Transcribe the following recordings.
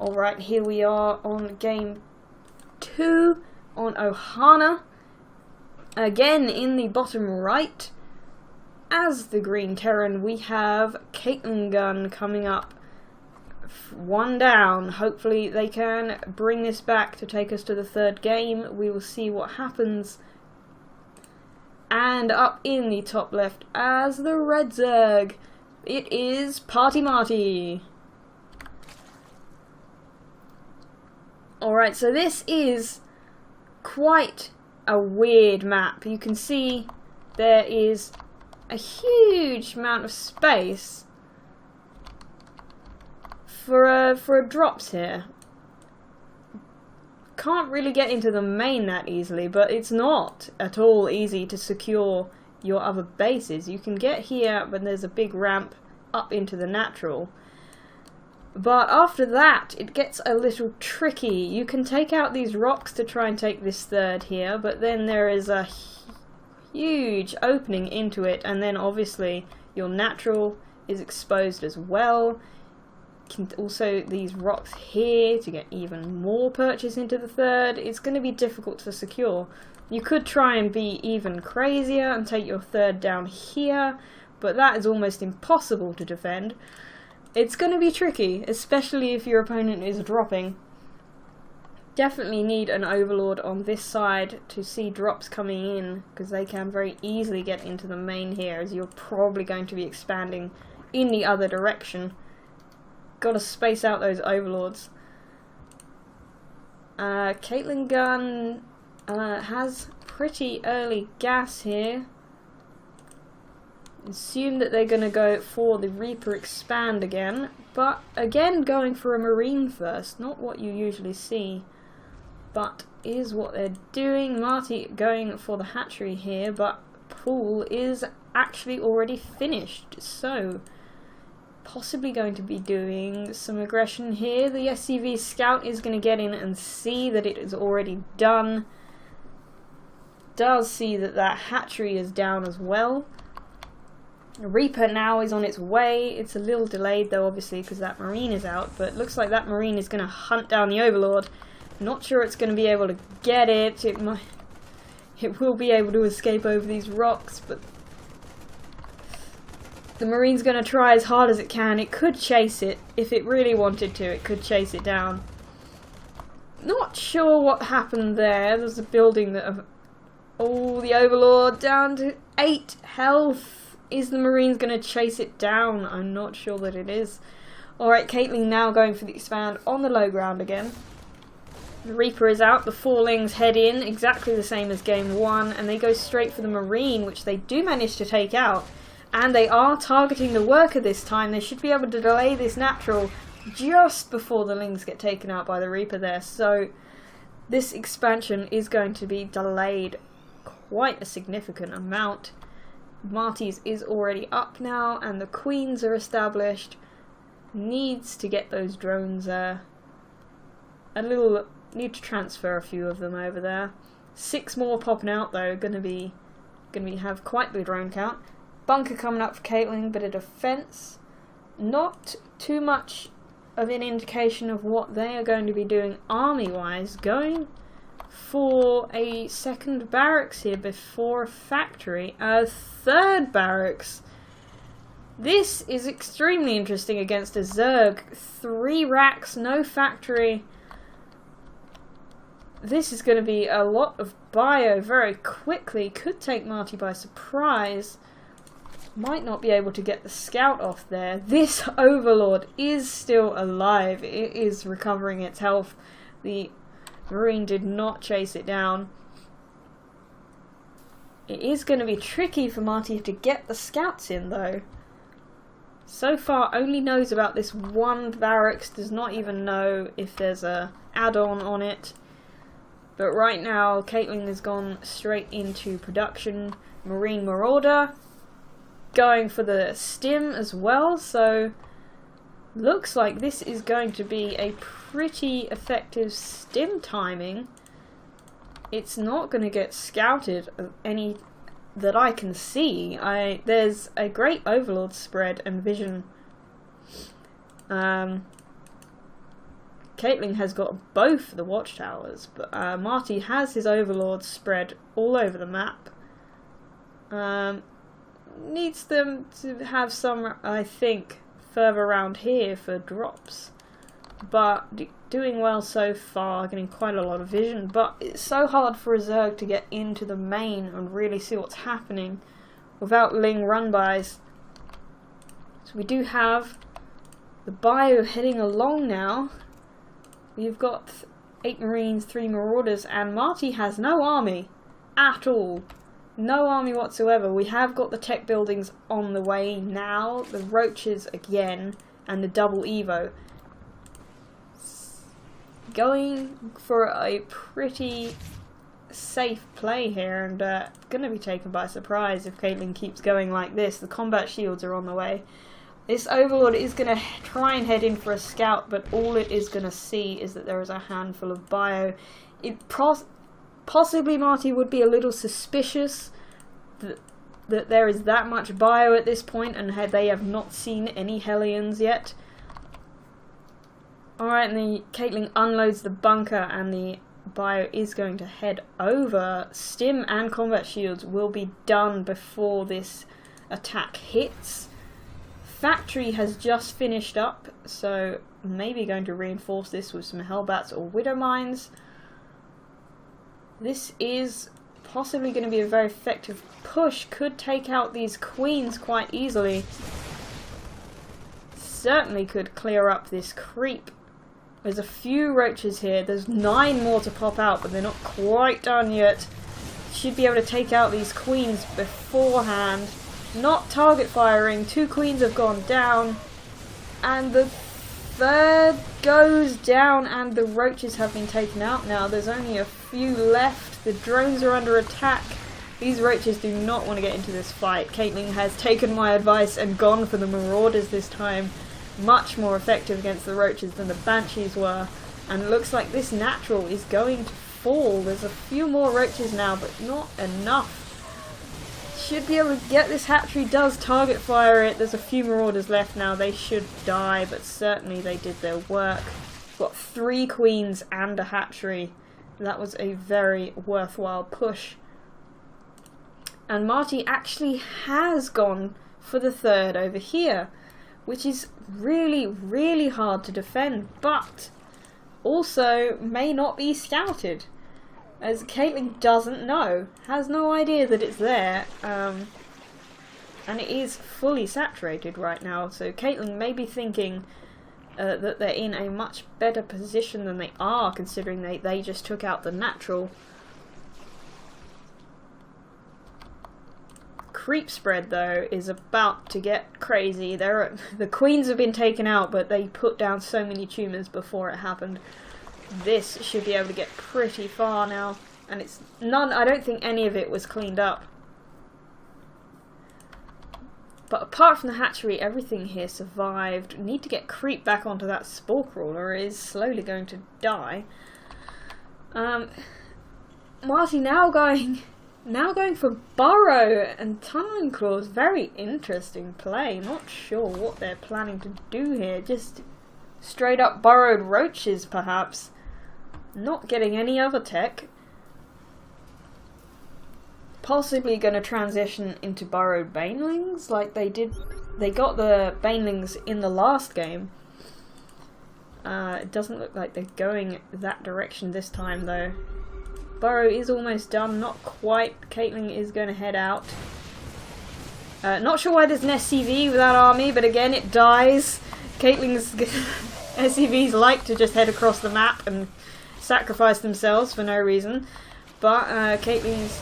Alright, here we are on game 2 on Ohana. Again, in the bottom right, as the Green Terran, we have CatlingGun coming up. 1 down. Hopefully they can bring this back to take us to the 3rd game. We will see what happens. And up in the top left as the Red Zerg, it is MarTi. Alright, so this is quite a weird map. You can see there is a huge amount of space for drops here. Can't really get into the main that easily, but it's not at all easy to secure your other bases. You can get here, but there's a big ramp up into the natural. But after that, it gets a little tricky. You can take out these rocks to try and take this 3rd here, but then there is a huge opening into it, and then obviously your natural is exposed as well. Also, these rocks here to get even more purchase into the 3rd. It's going to be difficult to secure. You could try and be even crazier and take your 3rd down here, but that is almost impossible to defend. It's going to be tricky, especially if your opponent is dropping. Definitely need an overlord on this side to see drops coming in, because they can very easily get into the main here, as you're probably going to be expanding in the other direction. Gotta space out those overlords. CatlingGun has pretty early gas here. Assume that they're gonna go for the Reaper expand again, but again going for a Marine first, not what you usually see, but is what they're doing. MarTi going for the hatchery here, but pool is actually already finished, so possibly going to be doing some aggression here. The SCV scout is going to get in and see that it is already done. Does see that that hatchery is down as well. Reaper now is on its way. It's a little delayed though, obviously, because that Marine is out, but it looks like that Marine is going to hunt down the Overlord. Not sure it's going to be able to get it. It will be able to escape over these rocks, but the Marine's going to try as hard as it can. It could chase it. If it really wanted to, it could chase it down. Not sure what happened there. There's a building that... Oh, the Overlord down to 8 health. Is the Marine's going to chase it down? I'm not sure that it is. Alright, Catling now going for the expand on the low ground again. The Reaper is out. The Fallings head in, exactly the same as game 1. And they go straight for the Marine, which they do manage to take out. And they are targeting the worker this time. They should be able to delay this natural just before the Lings get taken out by the Reaper there. So this expansion is going to be delayed quite a significant amount. MarTi's is already up now, and the Queens are established. Needs to get those drones need to transfer a few of them over there. 6 more popping out though. Gonna have quite the drone count. Bunker coming up for Catling, but a defense. Not too much of an indication of what they are going to be doing army-wise. Going for a 2nd barracks here before a factory. A 3rd barracks. This is extremely interesting against a Zerg. 3 racks, no factory. This is going to be a lot of bio very quickly. Could take MarTi by surprise. Might not be able to get the scout off there. This Overlord is still alive. It is recovering its health. The Marine did not chase it down. It is going to be tricky for MarTi to get the scouts in though. So far only knows about this 1 barracks. Does not even know if there's a add-on on it. But right now Catling has gone straight into production. Marine Marauder going for the stim as well, so looks like this is going to be a pretty effective stim timing. It's not going to get scouted any that I can see. There's a great Overlord spread and vision. Catling has got both the watchtowers, but MarTi has his overlords spread all over the map. Needs them to have some, I think, further around here for drops. But doing well so far, getting quite a lot of vision, but it's so hard for a Zerg to get into the main and really see what's happening without Ling run-bys. So we do have the bio heading along now. We've got 8 Marines, 3 Marauders, and MarTi has no army at all. No army whatsoever. We have got the tech buildings on the way now, the roaches again, and the double Evo. Going for a pretty safe play here, and going to be taken by surprise if Catling keeps going like this. The combat shields are on the way. This Overlord is going to try and head in for a scout, but all it is going to see is that there is a handful of bio. Possibly MarTi would be a little suspicious that there is that much bio at this point, and they have not seen any Hellions yet. Alright, and the Catling unloads the bunker, and the bio is going to head over. Stim and combat shields will be done before this attack hits. Factory has just finished up, so maybe going to reinforce this with some Hellbats or Widow Mines. This is possibly going to be a very effective push. Could take out these queens quite easily. Certainly could clear up this creep. There's a few roaches here. There's 9 more to pop out, but they're not quite done yet. Should be able to take out these queens beforehand. Not target firing. 2 queens have gone down, and the 3rd goes down, and the roaches have been taken out now. There's only a few left. The drones are under attack. These roaches do not want to get into this fight. Catling has taken my advice and gone for the Marauders this time. Much more effective against the roaches than the Banshees were, and it looks like this natural is going to fall. There's a few more roaches now, but not enough. Should be able to get this hatchery. Does target fire it. There's a few Marauders left now. They should die, but certainly they did their work. Got 3 queens and a hatchery. That was a very worthwhile push. And MarTi actually has gone for the 3rd over here, which is really, really hard to defend, but also may not be scouted, as Catling doesn't know, has no idea that it's there, and it is fully saturated right now, so Catling may be thinking that they're in a much better position than they are, considering they just took out the natural. Creep spread, though, is about to get crazy. The queens have been taken out, but they put down so many tumors before it happened. This should be able to get pretty far now, and it's none. I don't think any of it was cleaned up. But apart from the hatchery, everything here survived. Need to get creep back onto that spore crawler. It is slowly going to die. MarTi now going for burrow and tunneling claws. Very interesting play. Not sure what they're planning to do here. Just straight up burrowed roaches, perhaps. Not getting any other tech. Possibly going to transition into burrowed banelings like they did. They got the banelings in the last game. It doesn't look like they're going that direction this time, though. Burrow is almost done, not quite. Catling is going to head out. Not sure why there's an SCV without army, but again, it dies. Catling's SCVs like to just head across the map and sacrifice themselves for no reason. But Catling's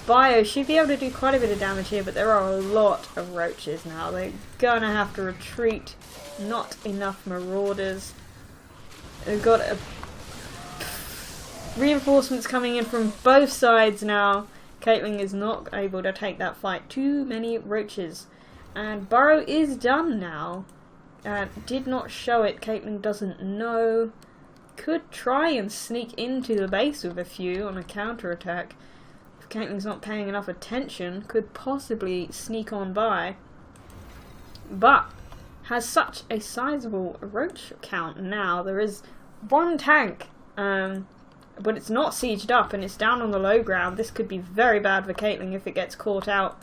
bio should be able to do quite a bit of damage here, but there are a lot of roaches now. They're going to have to retreat. Not enough Marauders. They've got reinforcements coming in from both sides now. Catling is not able to take that fight. Too many roaches. And burrow is done now. Did not show it. Catling doesn't know. Could try and sneak into the base with a few on a counter-attack. If Catling's not paying enough attention, could possibly sneak on by. But has such a sizable roach count now. There is one tank, but it's not sieged up and it's down on the low ground. This could be very bad for Catling if it gets caught out.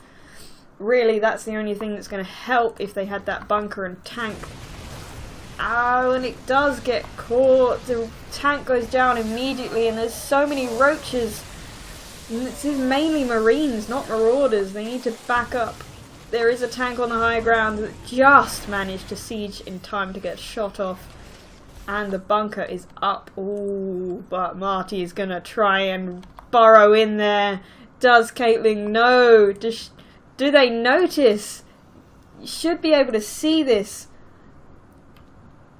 Really, that's the only thing that's going to help if they had that bunker and tank. Oh, and it does get caught. The tank goes down immediately, and there's so many roaches. And this is mainly Marines, not Marauders. They need to back up. There is a tank on the high ground that just managed to siege in time to get shot off. And the bunker is up. Ooh, but MarTi is going to try and burrow in there. Does Catling know? Do they notice? You should be able to see this.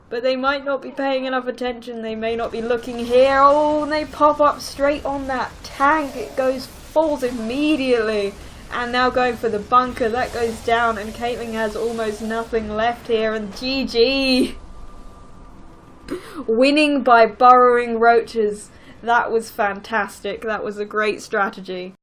But they might not be paying enough attention. They may not be looking here. Oh, and they pop up straight on that tank. It falls immediately. And now going for the bunker. That goes down. And Catling has almost nothing left here. And GG. Winning by burrowing roaches. That was fantastic. That was a great strategy.